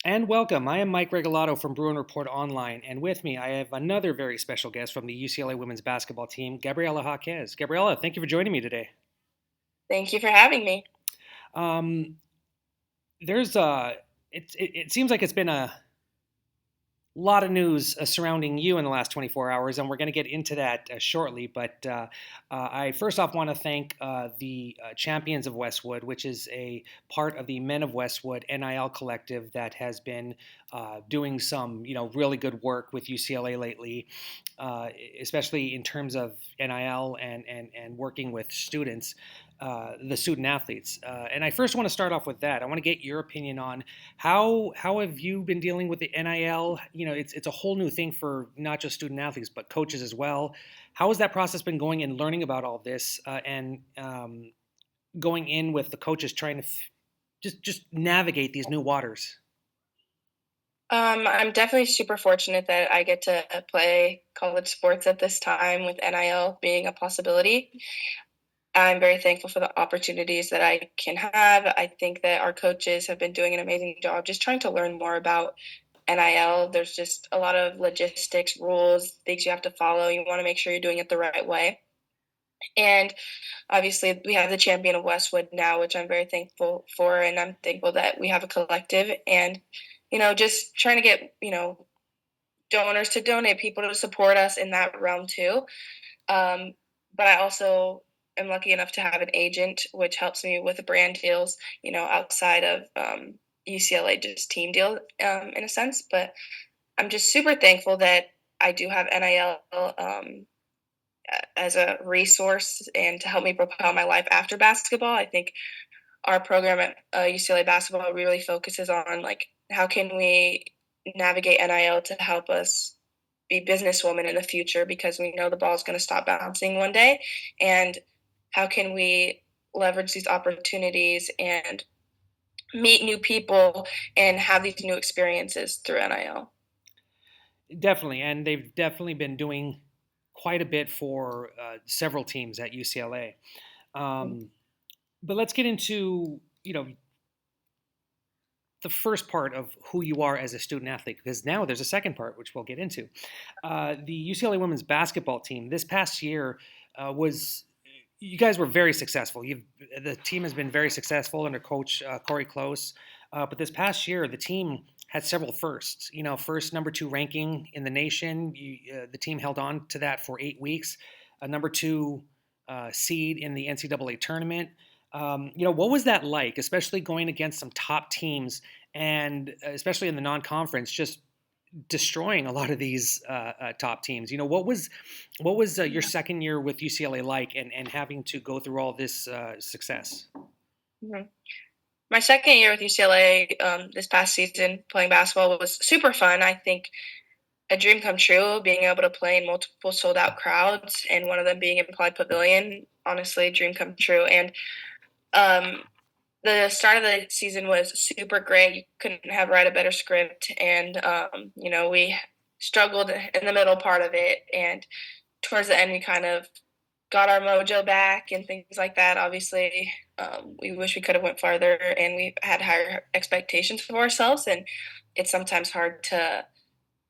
And welcome. I am Mike Regalato from Bruin Report Online, and with me I have another very special guest from the UCLA women's basketball team, Gabriela Jaquez. Gabriela, thank you for joining me today. Thank you for having me. Um, there's it seems like it's been a lot of news surrounding you in the last 24 hours, and we're going to get into that shortly. But I first off want to thank the Champions of Westwood, which is a part of the Men of Westwood NIL collective that has been doing some, really good work with UCLA lately, especially in terms of NIL and working with students. The student athletes, and I first want to start off with that. I want to get your opinion on how have you been dealing with the NIL? It's a whole new thing for not just student athletes but coaches as well. How has that process been going and learning about all this and going in with the coaches trying to just navigate these new waters? I'm definitely super fortunate that I get to play college sports at this time with NIL being a possibility. I'm very thankful for the opportunities that I can have. I think that our coaches have been doing an amazing job just trying to learn more about NIL. There's just a lot of logistics, rules, things you have to follow. You want to make sure you're doing it the right way. And obviously, we have the champion of Westwood now, which I'm very thankful for. And I'm thankful that we have a collective and, just trying to get, donors to donate, people to support us in that realm too. Um, but I also am lucky enough to have an agent, which helps me with the brand deals, outside of UCLA just team deal in a sense. But I'm just super thankful that I do have NIL as a resource and to help me propel my life after basketball. I think our program at UCLA basketball really focuses on like how can we navigate NIL to help us be businesswomen in the future because we know the ball is going to stop bouncing one day, and how can we leverage these opportunities and meet new people and have these new experiences through NIL. Definitely, and they've definitely been doing quite a bit for several teams at UCLA. But let's get into the first part of who you are as a student athlete, because now there's a second part, which we'll get into. The UCLA women's basketball team this past year was. You guys were very successful. The team has been very successful under Coach Corey Close. But this past year, the team had several firsts. First number two ranking in the nation. The team held on to that for 8 weeks. A number two seed in the NCAA tournament. What was that like, especially going against some top teams and especially in the non-conference, just destroying a lot of these top teams? What was your second year with UCLA like, and having to go through all this success? Mm-hmm. My second year with UCLA this past season playing basketball was super fun. I think a dream come true, being able to play in multiple sold out crowds and one of them being Implied Pavilion. Honestly, dream come true. And um, the start of the season was super great. You couldn't have write a better script, and we struggled in the middle part of it, and towards the end we kind of got our mojo back and things like that. Obviously, we wish we could have went farther, and we had higher expectations for ourselves, and it's sometimes hard to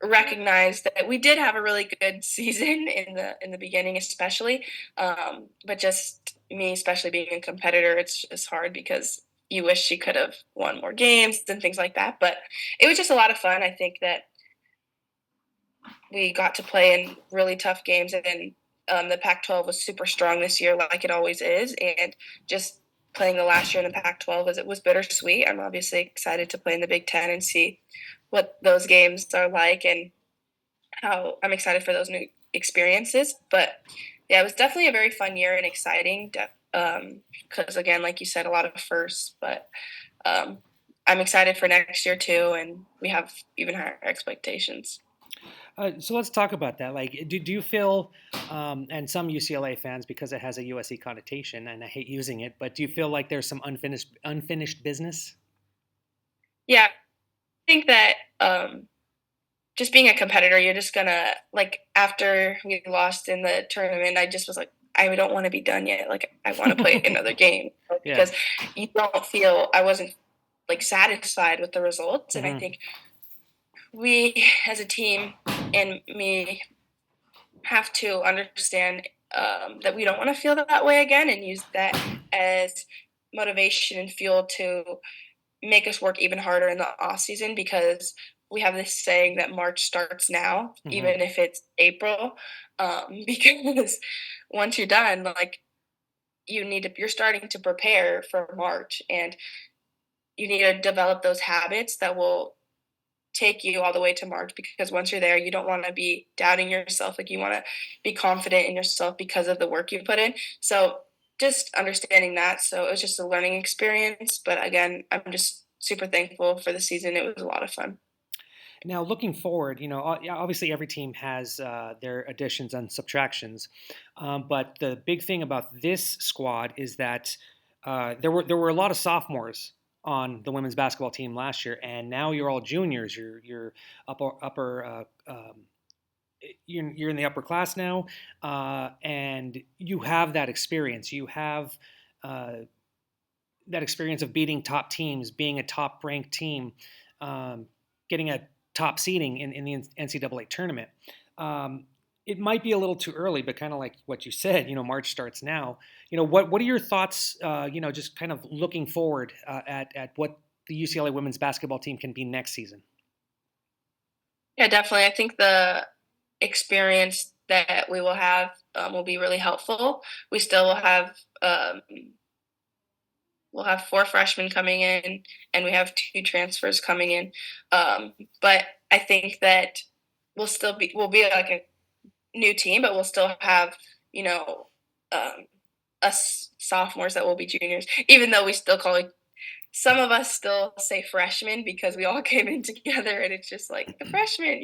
recognize that we did have a really good season in the beginning, especially. But just me, especially being a competitor, it's just hard because you wish she could have won more games and things like that. But it was just a lot of fun. I think that we got to play in really tough games, and the Pac-12 was super strong this year, like it always is. And just playing the last year in the Pac-12 was bittersweet. I'm obviously excited to play in the Big Ten and see what those games are like, and how I'm excited for those new experiences. But yeah, it was definitely a very fun year and exciting. Because again, like you said, a lot of firsts. But um, I'm excited for next year too, and we have even higher expectations. So let's talk about that. Like, do you feel, and some UCLA fans, because it has a USC connotation, and I hate using it, but do you feel like there's some unfinished business? Yeah, I think that just being a competitor, you're just gonna like after we lost in the tournament, I just was like, I don't want to be done yet. Like I want to play another game Yeah. because you don't feel I wasn't like satisfied with the results. And I Hmm. think we as a team and me have to understand that we don't want to feel that way again and use that as motivation and fuel to make us work even harder in the off season because we have this saying that March starts now, Hmm. even if it's April, because once you're done, like you're starting to prepare for March, and you need to develop those habits that will take you all the way to March because once you're there, you don't want to be doubting yourself. Like you want to be confident in yourself because of the work you put in. So just understanding that. So it was just a learning experience. But again, I'm just super thankful for the season. It was a lot of fun. Now, looking forward, yeah, obviously every team has their additions and subtractions, but the big thing about this squad is that there were a lot of sophomores on the women's basketball team last year, and now you're all juniors. You're upper you're in the upper class now, and you have that experience. You have uh, that experience of beating top teams, being a top ranked team, um, getting a top seeding in the NCAA tournament. Um, it might be a little too early, but kind of like what you said, March starts now. What are your thoughts? Just kind of looking forward at what the UCLA women's basketball team can be next season. Yeah, definitely. I think the experience that we will have will be really helpful. We still will have we'll have 4 freshmen coming in, and we have 2 transfers coming in. But I think that we'll be like a new team, but we'll still have you know um, us sophomores that will be juniors, even though we still call it. Some of us still say freshmen because we all came in together, and it's just like the freshmen.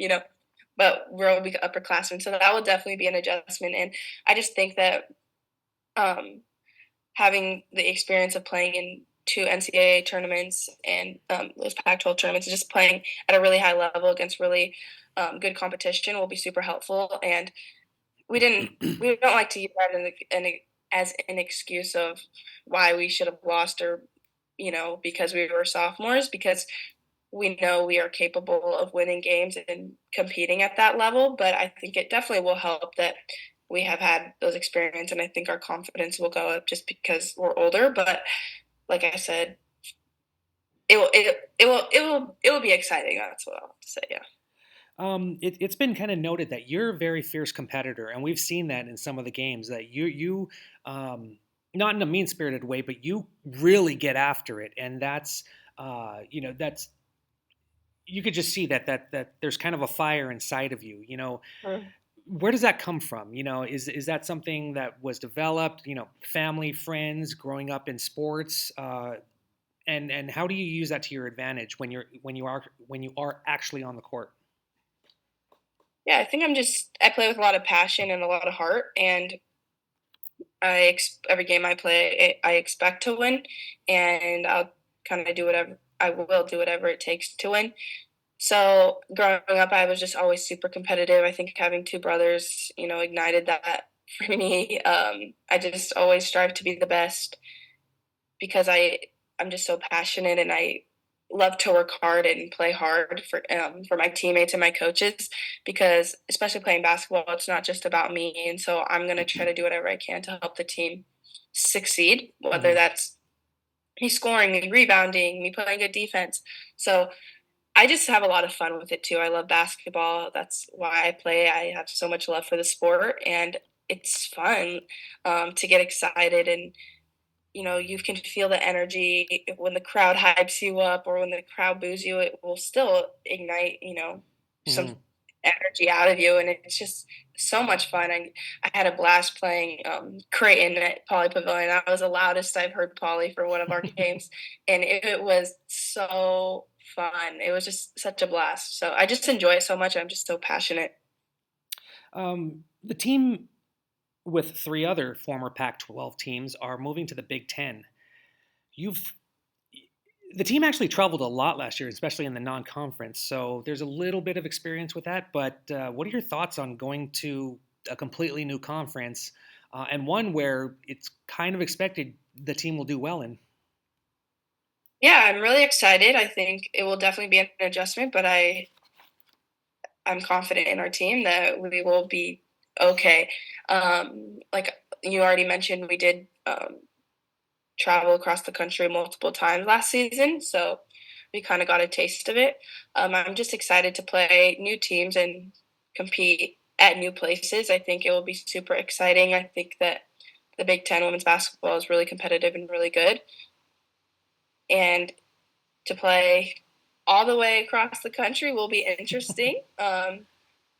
But we'll be upperclassmen, so that will definitely be an adjustment. And I just think that um, having the experience of playing in 2 NCAA tournaments and those Pac-12 tournaments, and just playing at a really high level against really good competition will be super helpful. And we don't like to use that as an excuse of why we should have lost or because we were sophomores because we know we are capable of winning games and competing at that level. But I think it definitely will help that we have had those experience, and I think our confidence will go up just because we're older. But like I said, it will be exciting. That's what I'll have to say. Yeah. It's been kind of noted that you're a very fierce competitor, and we've seen that in some of the games that not in a mean spirited way, but you really get after it, and that's you could just see that there's kind of a fire inside of you. Mm. Where does that come from? Is that something that was developed? Family, friends, growing up in sports, and how do you use that to your advantage when you are actually on the court? Yeah, I think I play with a lot of passion and a lot of heart, and every game I play, I expect to win, and I'll kind of do whatever I will do whatever it takes to win. So growing up, I was just always super competitive. I think having 2 brothers, ignited that for me. I just always strive to be the best because I'm just so passionate and I love to work hard and play hard for my teammates and my coaches because especially playing basketball, it's not just about me. And so I'm gonna try to do whatever I can to help the team succeed, whether Hmm. that's me scoring, me rebounding, me playing good defense. So I just have a lot of fun with it too. I love basketball. That's why I play. I have so much love for the sport, and it's fun to get excited. And you can feel the energy when the crowd hypes you up or when the crowd boos you. It will still ignite, some Hmm. energy out of you, and it's just so much fun. I had a blast playing Creighton at Poly Pavilion. I was the loudest I've heard Poly for one of our games, and it was so fun. It was just such a blast. So I just enjoy it so much. I'm just so passionate. The team with three other former Pac-12 teams are moving to the Big Ten. You've the team actually traveled a lot last year, especially in the non-conference. So there's a little bit of experience with that. But what are your thoughts on going to a completely new conference and one where it's kind of expected the team will do well in? Yeah, I'm really excited. I think it will definitely be an adjustment, but I'm confident in our team that we will be okay. Like you already mentioned, we did travel across the country multiple times last season, so we kind of got a taste of it. I'm just excited to play new teams and compete at new places. I think it will be super exciting. I think that the Big Ten women's basketball is really competitive and really good, and to play all the way across the country will be interesting,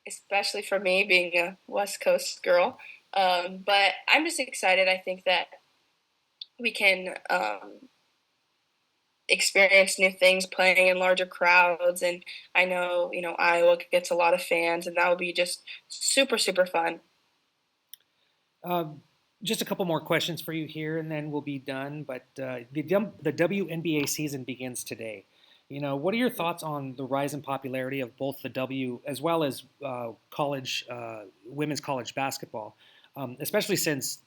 especially for me being a West Coast girl. But I'm just excited. I think that we can experience new things playing in larger crowds. And I know, Iowa gets a lot of fans, and that will be just super, super fun. Um, just a couple more questions for you here, and then we'll be done. But the WNBA season begins today. What are your thoughts on the rise in popularity of both the W as well as college women's college basketball, especially since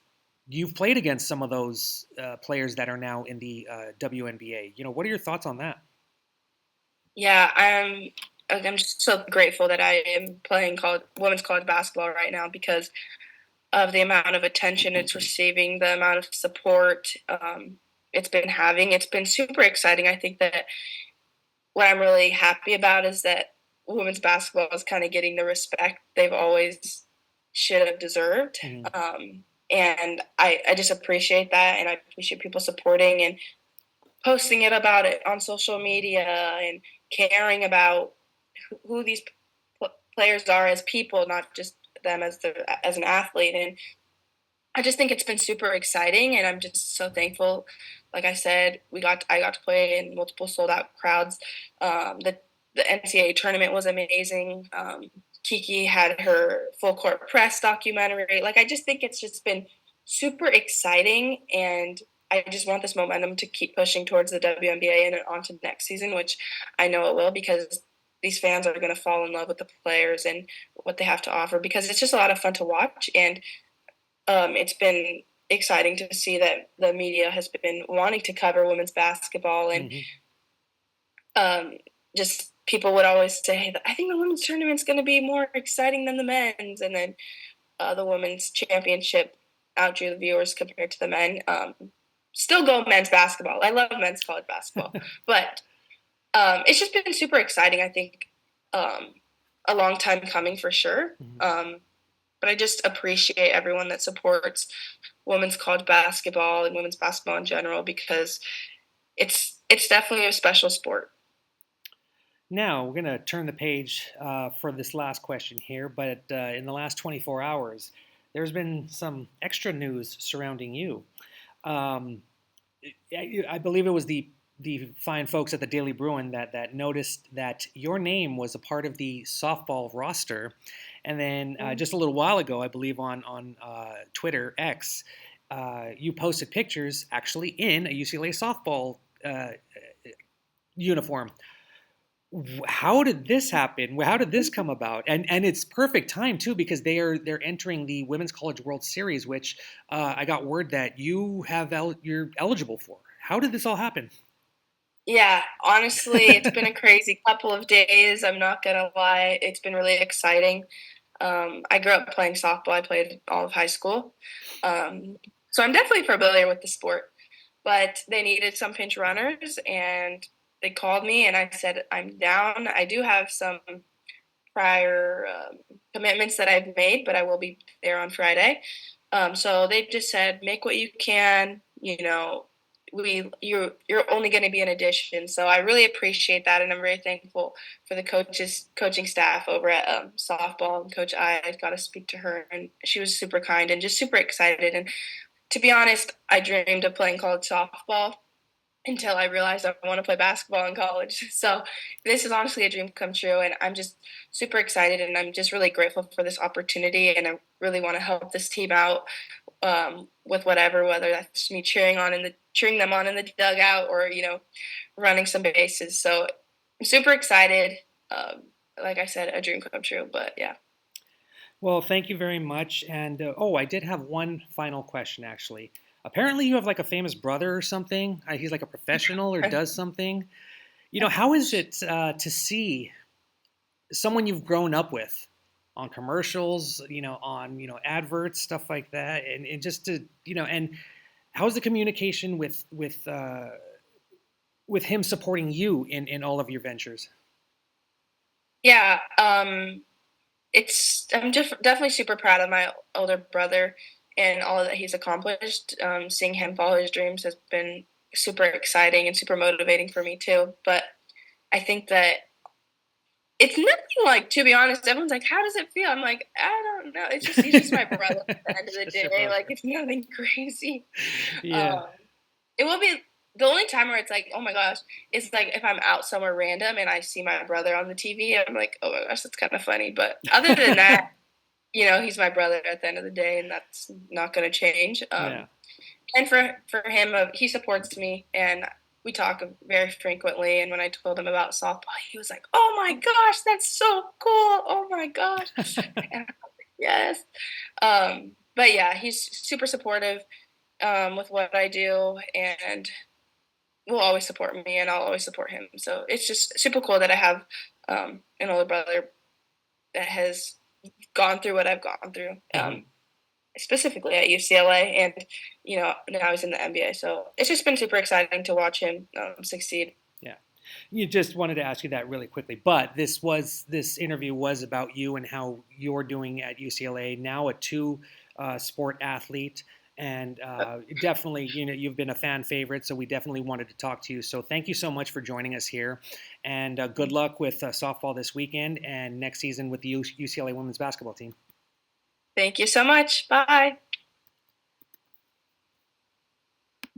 you've played against some of those players that are now in the WNBA? What are your thoughts on that? Yeah, I'm just so grateful that I am playing college women's college basketball right now because of the amount of attention it's receiving, the amount of support it's been having. It's been super exciting. I think that what I'm really happy about is that women's basketball is kind of getting the respect they've always should have deserved. Mhm. And I just appreciate that. And I appreciate people supporting and posting it about it on social media and caring about who these players are as people, not just them as an athlete. And I just think it's been super exciting, and I'm just so thankful. Like I said, I got to play in multiple sold out crowds. The NCAA tournament was amazing. Kiki had her full court press documentary. Like I just think it's just been super exciting, and I just want this momentum to keep pushing towards the WNBA and on to next season, which I know it will because these fans are going to fall in love with the players and what they have to offer because it's just a lot of fun to watch. And it's been exciting to see that the media has been wanting to cover women's basketball and Mhm. um, just people would always say I think the women's tournament's going to be more exciting than the men's, and then the women's championship outdrew the viewers compared to the men. Still go men's basketball. I love men's college basketball, but it's just been super exciting. I think um, a long time coming for sure. Mhm. But I just appreciate everyone that supports women's college basketball and women's basketball in general because it's definitely a special sport. Now we're going to turn the page for this last question here, but in the last 24 hours, there's been some extra news surrounding you. Um, I believe it was the fine folks at the Daily Bruin that noticed that your name was a part of the softball roster, and then just a little while ago, I believe on Twitter X, you posted pictures actually in a UCLA softball uniform. How did this happen? How did this come about? And it's perfect time too because they're entering the Women's College World Series, which I got word that you're eligible for. How did this all happen? Yeah, honestly, it's been a crazy couple of days. I'm not gonna lie, it's been really exciting. I grew up playing softball. I played all of high school, so I'm definitely familiar with the sport. But they needed some pinch runners, and they called me, and I said I'm down. I do have some prior commitments that I've made, but I will be there on Friday. So they just said, make what you can. You're only going to be an addition. So I really appreciate that, and I'm very thankful for the coaching staff over at softball. And Coach I got to speak to her, and she was super kind and just super excited. And to be honest, I dreamed of playing college softball until I realized I want to play basketball in college. So this is honestly a dream come true, and I'm just super excited, and I'm just really grateful for this opportunity, and I really want to help this team out with whether that's me cheering them on in the dugout or running some bases. So I'm super excited. Like I said, a dream come true. But yeah, Well, thank you very much. And I did have one final question actually. apparently you have like a famous brother or something. He's like a professional or does something. How is it to see someone you've grown up with on commercials, on adverts, stuff like that, and just to and how's the communication with him supporting you in all of your ventures? Yeah, I'm definitely super proud of my older brother and all that he's accomplished. Seeing him follow his dreams has been super exciting and super motivating for me too. But I think that it's nothing like, to be honest, everyone's like, "How does it feel?" I'm like, "I don't know. He's just my brother at the end of the Just your day. brother. Like, it's nothing crazy." Yeah. Um, it will be the only time where it's like, "Oh my gosh," is like if I'm out somewhere random and I see my brother on the TV, I'm like, "Oh my gosh, that's kind of funny." But other than that, he's my brother at the end of the day, and that's not going to change. Yeah. And for him, he supports me, and we talk very frequently. And when I told him about softball, he was like, "Oh my gosh, that's so cool! Oh my gosh!" And I was like, yes. But yeah, he's super supportive with what I do, and will always support me, and I'll always support him. So it's just super cool that I have an older brother that has gone through what I've gone through. Hmm. Specifically at UCLA, and now he's in the NBA. So it's just been super exciting to watch him succeed. Yeah. You just wanted to ask you that really quickly, but this interview was about you and how you're doing at UCLA now, a two sport athlete, and definitely you've been a fan favorite, so we definitely wanted to talk to you. So thank you so much for joining us here, and good luck with softball this weekend and next season with the UCLA women's basketball team. Thank you so much. Bye.